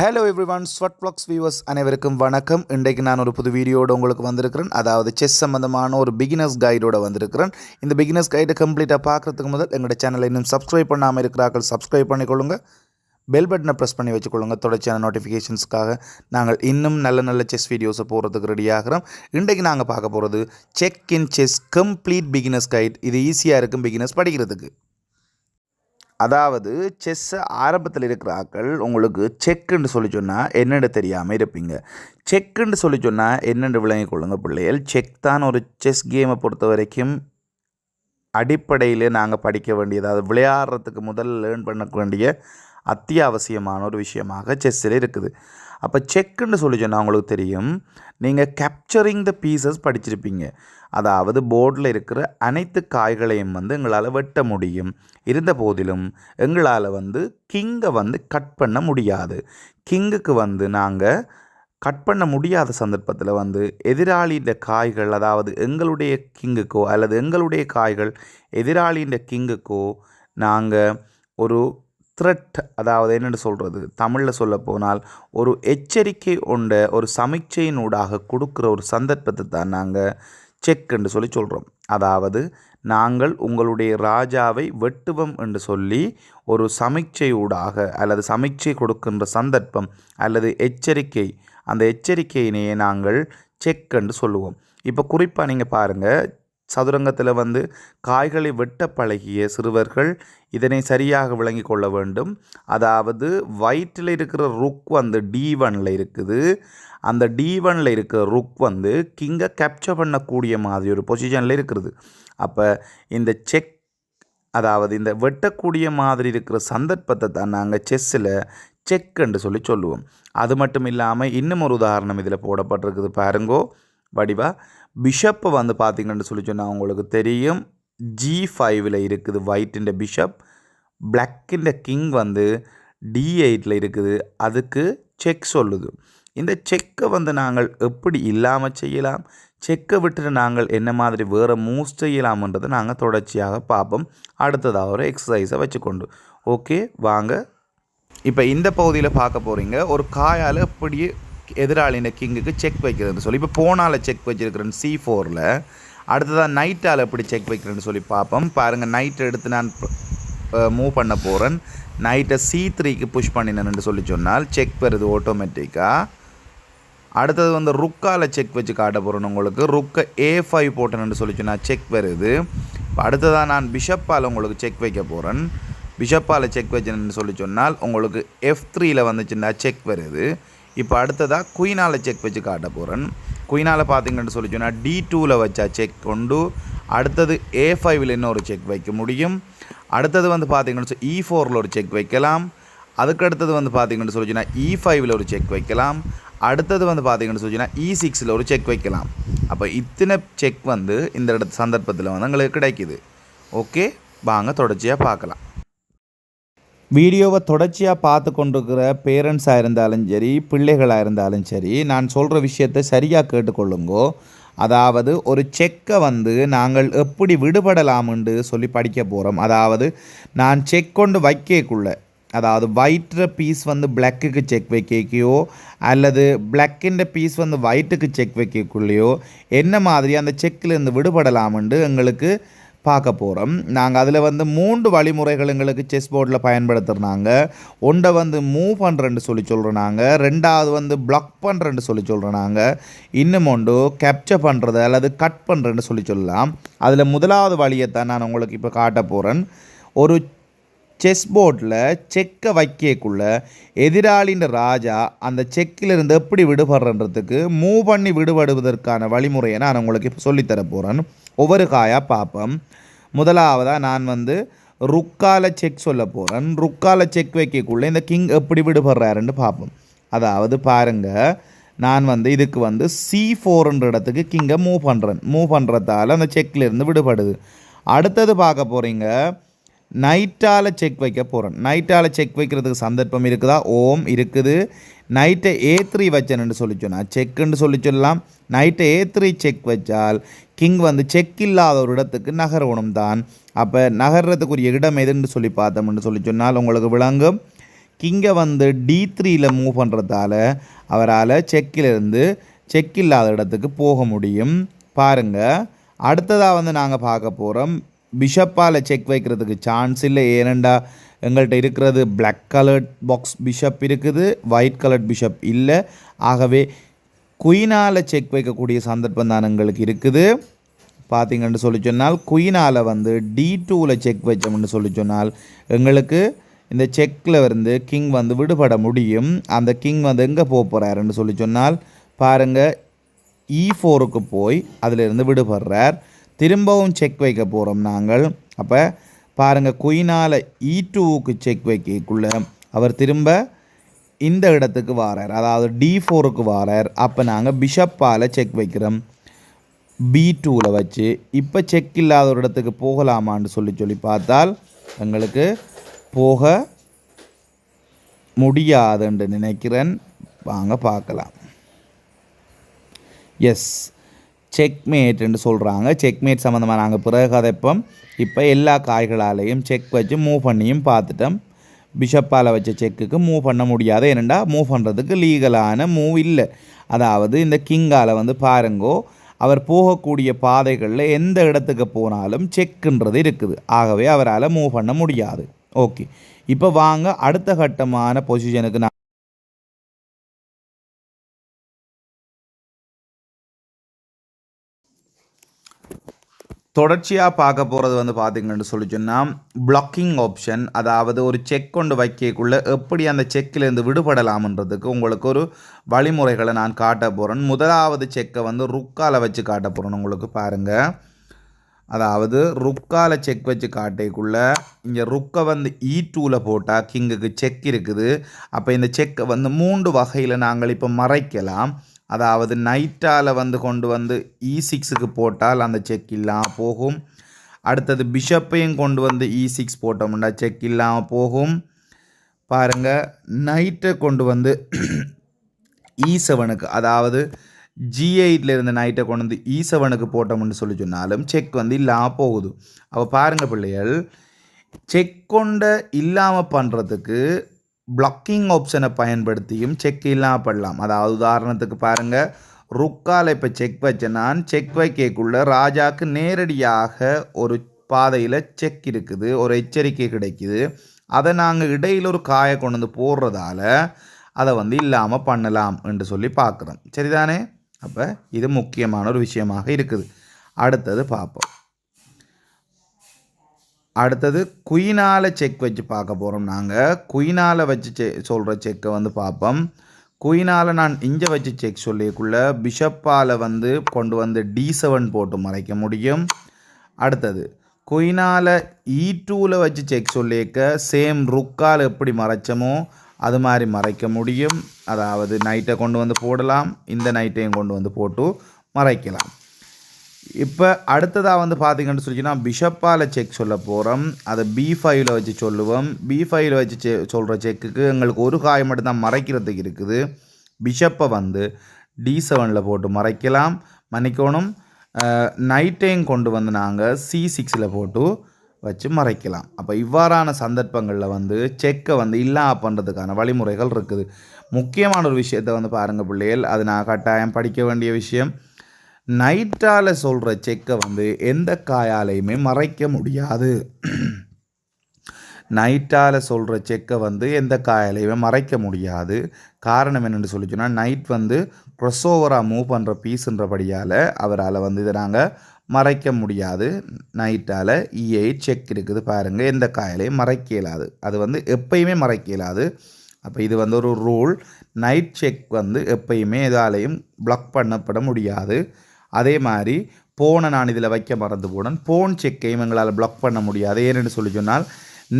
Hello everyone, sweat blocks viewers அனைவருக்கும் வணக்கம். இன்றைக்கு நான் ஒரு புது வீடியோடு உங்களுக்கு வந்திருக்கிறேன். அதாவது செஸ் சம்பந்தமான ஒரு பிகினர்ஸ் கைடோட வந்திருக்கிறேன். இந்த பிகினர்ஸ் கைடை கம்ப்ளீட்டாக பார்க்குறதுக்கு முதல் எங்களோட சேனலை இன்னும் சப்ஸ்கிரைப் பண்ணாமல் இருக்கிறார்கள், சப்ஸ்கிரைப் பண்ணிக்கொள்ளுங்க. பெல் பட்டனை ப்ரெஸ் பண்ணி வச்சுக்கொள்ளுங்க. தொடர்ச்சியான நோட்டிஃபிகேஷன்ஸ்க்காக நாங்கள் இன்னும் நல்ல செஸ் வீடியோஸை போகிறதுக்கு ரெடியாகிறோம். இன்றைக்கு நாங்கள் பார்க்க போகிறது check in chess complete beginners guide. இது ஈஸியாக இருக்கும் பிகினர்ஸ் படிக்கிறதுக்கு. அதாவது செஸ்ஸை ஆரம்பத்தில் இருக்கிற ஆக்கள் உங்களுக்கு செக்குன்னு சொல்லி சொன்னால் என்னென்னு தெரியாமல் இருப்பீங்க. செக்குன்னு சொல்லி சொன்னால் என்னென்று விளங்கிக் கொள்ளுங்க பிள்ளைகள். செக் தான் ஒரு செஸ் கேமை பொறுத்த வரைக்கும் அடிப்படையில் நாங்கள் படிக்க வேண்டியது, அதாவது விளையாடுறதுக்கு முதல்ல லேர்ன் பண்ண வேண்டிய அத்தியாவசியமான ஒரு விஷயமாக செஸ்ஸில் இருக்குது. அப்போ செக்குன்னு சொல்லி சொன்னால் உங்களுக்கு தெரியும், நீங்கள் கேப்சரிங் த பீசஸ் படிச்சிருப்பீங்க. அதாவது போர்டில் இருக்கிற அனைத்து காய்களையும் எங்களால் வெட்ட முடியும். இருந்த போதிலும் எங்களால் கிங்கை கட் பண்ண முடியாது. கிங்குக்கு நாங்கள் கட் பண்ண முடியாத சந்தர்ப்பத்தில் எதிராளியின் காய்கள், அதாவது எங்களுடைய கிங்குக்கோ அல்லது எங்களுடைய காய்கள் எதிராளியின் கிங்குக்கோ நாங்கள் ஒரு த்ரெட், அதாவது என்னென்னு சொல்கிறது, தமிழில் சொல்ல போனால் ஒரு எச்சரிக்கை கொண்ட ஒரு சமீட்சையினூடாக கொடுக்குற ஒரு சந்தர்ப்பத்தை தான் நாங்கள் செக் என்று சொல்லி சொல்கிறோம். அதாவது நாங்கள் உங்களுடைய ராஜாவை வெட்டுவோம் என்று சொல்லி ஒரு சமீட்சையூடாக அல்லது சமீட்சை கொடுக்கின்ற சந்தர்ப்பம் அல்லது எச்சரிக்கை, அந்த எச்சரிக்கையினையே நாங்கள் செக் என்று சொல்லுவோம். இப்போ குறிப்பாக நீங்கள் பாருங்கள், சதுரங்கத்தில் காய்களை வெட்ட பழகிய சிறுவர்கள் இதனை சரியாக விளங்கி கொள்ள வேண்டும். அதாவது ஒயிட்டில் இருக்கிற ருக் D1 இருக்குது. அந்த D1 இருக்கிற ருக் கிங்கை கேப்சர் பண்ணக்கூடிய மாதிரி ஒரு பொசிஷனில் இருக்கிறது. அப்போ இந்த செக், அதாவது இந்த வெட்டக்கூடிய மாதிரி இருக்கிற சந்தர்ப்பத்தை தான் நாங்கள் செஸ்ஸில் செக் என்று சொல்லி சொல்லுவோம். அது மட்டும் இல்லாமல் இன்னும் ஒரு உதாரணம் இதில் போடப்பட்டிருக்குது பாருங்கோ வடிவா. பிஷப்பை பார்த்தீங்கன்னு சொல்லி சொன்னால் உங்களுக்கு தெரியும், G5 இருக்குது ஒயிட்டின் பிஷப், பிளாக்கின் கிங் D8 இருக்குது. அதுக்கு செக் சொல்லுது. இந்த செக்கை நாங்கள் எப்படி இல்லாமல் செய்யலாம், செக்கை விட்டுட்டு நாங்கள் என்ன மாதிரி வேறு மூவ்ஸ் செய்யலாம்ன்றதை நாங்கள் தொடர்ச்சியாக பார்ப்போம். அடுத்ததாக ஒரு எக்ஸசைஸை வச்சுக்கொண்டு. ஓகே வாங்க, இப்போ இந்த பகுதியில் பார்க்க போகிறீங்க ஒரு காயால் எப்படி எதிராளின கிங்குக்கு செக் வைக்கிறதுன்னு சொல்லி. இப்போ போனால் செக் வச்சுருக்கிறேன் C4. அடுத்ததாக நைட்டால் எப்படி செக் வைக்கிறேன்னு சொல்லி பார்ப்போம். பாருங்கள், நைட்டை எடுத்து நான் மூவ் பண்ண போகிறேன். நைட்டை C3க்கு புஷ் பண்ணினேன்னு சொல்லி சொன்னால் செக் வருது ஆட்டோமேட்டிக்காக. அடுத்தது ருக்கால் செக் வச்சு காட்ட போகிறேன் உங்களுக்கு. ருக்கை A5 போட்டேன்னு சொல்லி சொன்னால் செக் வருது. அடுத்ததாக நான் பிஷப்பால் உங்களுக்கு செக் வைக்க போகிறேன். பிஷப்பால் செக் வச்சுன்னு சொல்லி சொன்னால் உங்களுக்கு F3 வந்துச்சுன்னா செக் வருது. இப்போ அடுத்ததாக குயினால் செக் வச்சு காட்ட போகிறேன். குயினால் பார்த்தீங்கன்னு சொல்லி சொன்னால் D2 வச்சா செக் கொண்டு, அடுத்தது A5 இன்னொரு செக் வைக்க முடியும். அடுத்தது பார்த்தீங்கன்னு சொல்லி E4 ஒரு செக் வைக்கலாம். அதுக்கு அடுத்தது பார்த்தீங்கன்னு சொல்லி சொன்னால் E5 ஒரு செக் வைக்கலாம். அடுத்தது பார்த்தீங்கன்னு சொல்லி சொன்னால் E6 ஒரு செக் வைக்கலாம். அப்போ இத்தனை செக் இந்த சந்தர்ப்பத்தில் எங்களுக்கு கிடைக்குது. ஓகே வாங்க தொடர்ச்சியாக பார்க்கலாம். வீடியோவை தொடர்ச்சியாக பார்த்து கொண்டிருக்கிற பேரண்ட்ஸாக இருந்தாலும் சரி, பிள்ளைகளாக இருந்தாலும் சரி, நான் சொல்கிற விஷயத்தை சரியாக கேட்டுக்கொள்ளுங்கோ. அதாவது ஒரு செக்கை நாங்கள் எப்படி விடுபடலாம்னு சொல்லி படிக்க போகிறோம். அதாவது நான் செக் கொண்டு வைக்கக்குள்ள, அதாவது ஒயிட்ற பீஸ் பிளாக்குக்கு செக் வைக்கையோ அல்லது பிளாக்கின்ற பீஸ் ஒயிட்டுக்கு செக் வைக்கக்குள்ளேயோ என்ன மாதிரி அந்த செக்கிலேருந்து விடுபடலாம்னு எங்களுக்கு பார்க்க போகிறோம். நாங்கள் அதில் 3 வழிமுறைகள் எங்களுக்கு செஸ் போர்டில் பயன்படுத்துகிறாங்க. ஒன்றை மூவ் பண்ணுறேன்னு சொல்லி சொல்கிறோம் நாங்கள். ரெண்டாவது பிளாக் பண்ணுறேன்னு சொல்லி சொல்கிறோம் நாங்கள். இன்னும் ஒன்று கேப்சர் பண்ணுறது அல்லது கட் பண்ணுறேன்னு சொல்லி சொல்லலாம். அதில் முதலாவது வழியைத்தான் நான் உங்களுக்கு இப்போ காட்ட போகிறேன். ஒரு செஸ் போர்டில் செக்கை வைக்கக்குள்ள எதிராளின்ற ராஜா அந்த செக்கிலிருந்து எப்படி விடுபடுறன்றதுக்கு மூவ் பண்ணி விடுபடுவதற்கான வழிமுறையை நான் உங்களுக்கு இப்போ சொல்லித்தர போகிறேன். ஒவ்வொரு காயாக பார்ப்போம். முதலாவதாக நான் ருக்கால செக் சொல்ல போகிறேன். ருக்கால செக் வைக்கக்குள்ளே இந்த கிங் எப்படி விடுபடுறாருன்னு பார்ப்போம். அதாவது பாருங்கள், நான் இதுக்கு C4ன்ற இடத்துக்கு கிங்கை மூவ் பண்ணுறேன். மூவ் பண்ணுறதால அந்த செக்கிலிருந்து விடுபடுது. அடுத்தது பார்க்க போகிறீங்க, நைட்டால் செக் வைக்க போகிறேன். நைட்டால் செக் வைக்கிறதுக்கு சந்தர்ப்பம் இருக்குதா? ஓம் இருக்குது. நைட்டை A3 வச்சேன்னு சொல்லி சொன்னால் செக்குன்னு சொல்லி சொல்லலாம். நைட்டை A3 செக் வச்சால் கிங் செக் இல்லாத ஒரு இடத்துக்கு நகரணும் தான். அப்போ நகர்றதுக்குரிய இடம் எதுன்னு சொல்லி பார்த்தோம்னு சொல்லி சொன்னால் உங்களுக்கு விளங்கும். கிங்கை வந்து D3யில் மூவ் பண்ணுறதால அவரால் செக்கிலிருந்து செக் இல்லாத இடத்துக்கு போக முடியும். பாருங்கள், அடுத்ததாக வந்து நாங்கள் பார்க்க போகிறோம். பிஷப்பால் செக் வைக்கிறதுக்கு சான்ஸ் இல்லை. ஏனெண்டா எங்கள்கிட்ட இருக்கிறது பிளாக் கலர்ட் பாக்ஸ் பிஷப் இருக்குது, ஒயிட் கலர்ட் பிஷப் இல்லை. ஆகவே குயினால் செக் வைக்கக்கூடிய சந்தர்ப்பம் தான் எங்களுக்கு இருக்குது. பார்த்திங்கன்னு சொல்லி சொன்னால் குயினால் வந்து D2வில் செக் வச்சோம்னு சொல்லி சொன்னால் எங்களுக்கு இந்த செக்கில் வந்து கிங் வந்து விடுபட முடியும். அந்த கிங் வந்து எங்கே போக போகிறாருன்னு சொல்லி சொன்னால் பாருங்கள், E4க்கு போய் அதிலிருந்து விடுபடுறார். திரும்பவும் செக் வைக்க போகிறோம் நாங்கள். அப்போ பாருங்கள், குயினால் E2க்கு செக் வைக்கக்குள்ள அவர் திரும்ப இந்த இடத்துக்கு வாரார், அதாவது D4க்கு வாரார். அப்போ நாங்கள் பிஷப்பால் செக் வைக்கிறோம் B2வில் வச்சு. இப்போ செக் இல்லாத ஒரு இடத்துக்கு போகலாமான்னு சொல்லி பார்த்தால் எங்களுக்கு போக முடியாதுன்னு நினைக்கிறேன். வாங்க பார்க்கலாம். எஸ், செக்மேட்னு சொல்கிறாங்க. செக்மேட் சம்மந்தமாக நாங்கள் பிறகு கதைப்போம். இப்போ எல்லா காய்களாலையும் செக் வச்சு மூவ் பண்ணியும் பார்த்துட்டோம். பிஷப்பால் வச்ச செக்குக்கு மூவ் பண்ண முடியாது. ஏனெண்டா மூவ் பண்ணுறதுக்கு லீகலான மூவ் இல்லை. அதாவது இந்த கிங்கால் வந்து பாருங்கோ, அவர் போகக்கூடிய பாதைகளில் எந்த இடத்துக்கு போனாலும் செக்குன்றது இருக்குது. ஆகவே அவரால் மூவ் பண்ண முடியாது. ஓகே, இப்போ வாங்க அடுத்த கட்டமான பொசிஷனுக்கு நான் தொடர்ச்சியாக பார்க்க போகிறது வந்து பார்த்திங்கன்னு சொல்லி சொன்னால் பிளாக்கிங் ஆப்ஷன். அதாவது ஒரு செக் கொண்டு வைக்கக்குள்ளே எப்படி அந்த செக்கிலேருந்து விடுபடலாம்ன்றதுக்கு உங்களுக்கு ஒரு வழிமுறைகளை நான் காட்ட போகிறேன். முதலாவது செக்கை வந்து ருக்கால் வச்சு காட்ட போகிறேன் உங்களுக்கு. பாருங்கள், அதாவது ருக்கால் செக் வச்சு காட்டக்குள்ளே இங்கே ருக்கை வந்து E2வில் போட்டால் கிங்குக்கு செக் இருக்குது. அப்போ இந்த செக்கை வந்து 3 வகையில் நாங்கள் இப்போ மறைக்கலாம். அதாவது நைட்டால் வந்து கொண்டு வந்து E6க்கு போட்டால் அந்த செக் இல்லாமல் போகும். அடுத்தது பிஷப்பையும் கொண்டு வந்து E6 போட்டோம்னா செக் இல்லாமல் போகும். பாருங்கள், நைட்டை கொண்டு வந்து E7க்கு, அதாவது G8ல் இருந்த நைட்டை கொண்டு வந்து E7க்கு போட்டோம்னு சொல்லி சொன்னாலும் செக் வந்து இல்லாமல் போகுது. அப்போ பாருங்கள் பிள்ளைகள், செக் கொண்ட இல்லாமல் பண்ணுறதுக்கு பிளாக்கிங் ஆப்ஷனை பயன்படுத்தியும் செக் இல்லாமல் பண்ணலாம். அதாவது உதாரணத்துக்கு பாருங்கள், ருக்கால் இப்போ செக் வச்ச நான் செக் வைக்கக்குள்ள ராஜாவுக்கு நேரடியாக ஒரு பாதையில் செக் இருக்குது, ஒரு எச்சரிக்கை கிடைக்குது. அதை நாங்கள் இடையில் ஒரு காயை கொண்டு வந்து போடுறதால அதை வந்து இல்லாமல் பண்ணலாம் என்று சொல்லி பார்க்குறோம். சரிதானே? அப்போ இது முக்கியமான ஒரு விஷயமாக இருக்குது. அடுத்தது பார்ப்போம். அடுத்தது குயினால் செக் வச்சு பார்க்க போகிறோம். நாங்கள் குயினால் வச்சு சொல்கிற செக்கை வந்து பார்ப்போம். குயினால் நான் இங்கே வச்சு செக் சொல்லிக்குள்ள பிஷப்பால் வந்து கொண்டு வந்து D7 போட்டு மறைக்க முடியும். அடுத்தது குயினால் E2வில் வச்சு செக் சொல்லிக்க சேம் ருக்கால் எப்படி மறைச்சமோ அது மாதிரி மறைக்க முடியும். அதாவது நைட்டை கொண்டு வந்து போடலாம், இந்த நைட்டையும் கொண்டு வந்து போட்டு மறைக்கலாம். இப்போ அடுத்ததாக வந்து பார்த்திங்கன்னு சொல்லிச்சுன்னா பிஷப்பால் செக் சொல்ல போகிறோம். அதை B5வில் வச்சு சொல்லுவோம். B5வில் வச்சு சொல்கிற செக்குக்கு எங்களுக்கு ஒரு காய் மட்டும்தான் மறைக்கிறதுக்கு இருக்குது. பிஷப்பை வந்து D7ல் போட்டு மறைக்கலாம். மன்னிக்கணும், நைட்டையும் கொண்டு வந்து நாங்கள் C6ல் போட்டு வச்சு மறைக்கலாம். அப்போ இவ்வாறான சந்தர்ப்பங்களில் வந்து செக்கை வந்து இல்லாமல் பண்ணுறதுக்கான வழிமுறைகள் இருக்குது. முக்கியமான ஒரு விஷயத்தை வந்து பாருங்கள் பிள்ளைகள், அது நான் கட்டாயம் படிக்க வேண்டிய விஷயம். நைட்டால் சொல்கிற செக்கை வந்து எந்த காயாலையுமே மறைக்க முடியாது. நைட்டால் சொல்கிற செக்கை வந்து எந்த காயாலையுமே மறைக்க முடியாது. காரணம் என்னென்னு சொல்லி சொன்னால், நைட் வந்து க்ரொஸோவராக மூவ் பண்ணுற பீஸுன்றபடியால் அவரால் வந்து இதை நாங்கள் மறைக்க முடியாது. நைட்டால் E8 செக் இருக்குது பாருங்கள், எந்த காயாலையும் மறைக்க இயலாது. அது வந்து எப்பயுமே மறைக்க இயலாது. அப்போ இது வந்து ஒரு ரூல். நைட் செக் வந்து எப்பயுமே எதாலையும் பிளாக் பண்ணப்பட முடியாது. அதே மாதிரி போனை நான் இதில் வைக்க மறந்து போனேன். போன் செக்கையும் எங்களால் பிளாக் பண்ண முடியாது. ஏன்னு சொல்லி சொன்னால்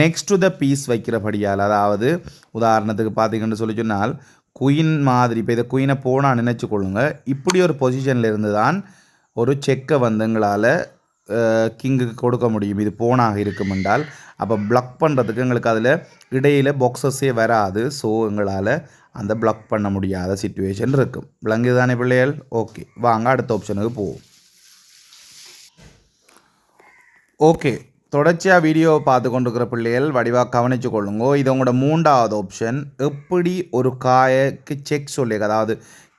நெக்ஸ்ட் டு த பீஸ் வைக்கிறபடியால், அதாவது உதாரணத்துக்கு பார்த்திங்கன்னு சொல்லி சொன்னால் குயின் மாதிரி, இப்போ இதை குயினை போனால் நினச்சி கொள்ளுங்க, இப்படி ஒரு பொசிஷனில் இருந்து தான் ஒரு செக்கை வந்து எங்களால் கிங்குக்கு கொடுக்க முடியும். இது போனாக இருக்கும் என்றால் அப்போ பிளாக் பண்ணுறதுக்கு எங்களுக்கு அதில் இடையில் பாக்ஸஸே வராது. ஸோ எங்களால் அந்த பிளாக் பண்ண முடியாத சிச்சுவேஷன் இருக்கும். விளங்குது தானே பிள்ளைகள்? ஓகே, வாங்க அடுத்த ஆப்ஷனுக்கு போவோம். ஓகே, தொடர்ச்சியாக வீடியோவை பார்த்து கொண்டிருக்கிற பிள்ளைகள் வடிவாக கவனித்து கொள்ளுங்கோ. இது உங்களோட 3வது ஆப்ஷன். எப்படி ஒரு காயக்கு செக் சொல்லிக்க, அதாவது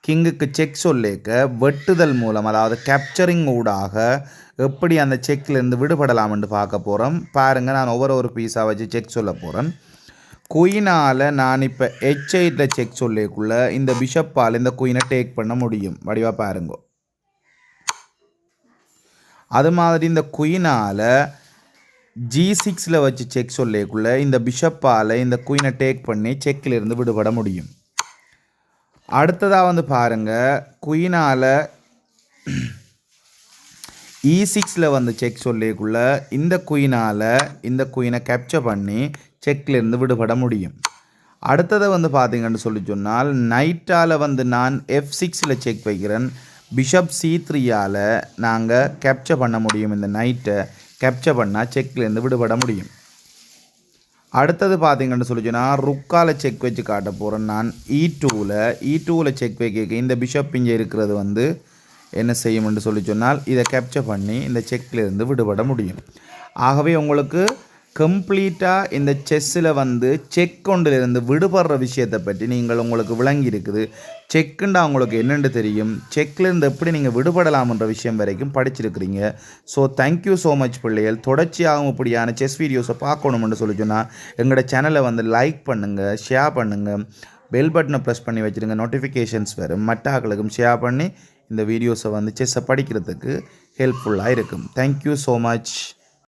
கிங்குக்கு செக் சொல்லிக்க வெட்டுதல் மூலம், அதாவது கேப்சரிங் ஊடாக எப்படி அந்த செக்லேருந்து விடுபடலாம் என்று பார்க்க போகிறோம். பாருங்கள், நான் ஒவ்வொரு பீஸாக வச்சு செக் சொல்ல போகிறேன். குயினால் நான் இப்போ H8 செக் சொல்லிக்குள்ள இந்த பிஷப்பால் இந்த குயினை டேக் பண்ண முடியும். வடிவாக பாருங்கோ. அது மாதிரி இந்த குயினால் G6 வச்சு செக் சொல்லிக்குள்ள இந்த பிஷப்பால் இந்த குயினை டேக் பண்ணி செக்கிலிருந்து விடுபட முடியும். அடுத்ததாக வந்து பாருங்கள், குயினால் E6 வந்து செக் சொல்லிக்குள்ள இந்த குயினால் இந்த குயினை கேப்சர் பண்ணி செக்கிலிருந்து விடுபட முடியும். அடுத்ததை வந்து பார்த்தீங்கன்னு சொல்லி சொன்னால், நைட்டால் வந்து நான் F6 செக் வைக்கிறேன். பிஷப் C3 நாங்கள் கேப்சர் பண்ண முடியும். இந்த நைட்டை கேப்சர் பண்ணால் செக்லேருந்து விடுபட முடியும். அடுத்தது பார்த்தீங்கன்னு சொல்லி சொன்னால், ருக்கால் செக் வச்சு காட்ட போகிறேன். நான் E2 செக் வைக்க இந்த பிஷப் இங்கே இருக்கிறது வந்து என்ன செய்யும்னு சொல்லி சொன்னால், இதை கேப்சர் பண்ணி இந்த செக்லேருந்து விடுபட முடியும். ஆகவே உங்களுக்கு கம்ப்ளீட்டாக இந்த செஸ்ஸில் வந்து செக் கொண்டிலிருந்து விடுபடுற விஷயத்தை பற்றி உங்களுக்கு விளங்கி இருக்குது. செக்குண்டா உங்களுக்கு என்னென்று தெரியும், செக்லேருந்து எப்படி நீங்கள் விடுபடலாம்ன்ற விஷயம் வரைக்கும் படிச்சிருக்கிறீங்க. ஸோ தேங்க்யூ ஸோ மச் பிள்ளைகள். தொடர்ச்சியாகவும் இப்படியான செஸ் வீடியோஸை பார்க்கணுமென்று சொல்லி சொன்னால் எங்களோட சேனலை வந்து லைக் பண்ணுங்கள், ஷேர் பண்ணுங்கள், பெல் பட்டனை ப்ரெஸ் பண்ணி வச்சுருங்க, நோட்டிஃபிகேஷன்ஸ் வரும். மற்ற ஆட்களுக்கும் ஷேர் பண்ணி இந்த வீடியோஸை வந்து செஸ்ஸை படிக்கிறதுக்கு ஹெல்ப்ஃபுல்லாக இருக்கும். Thank you so much.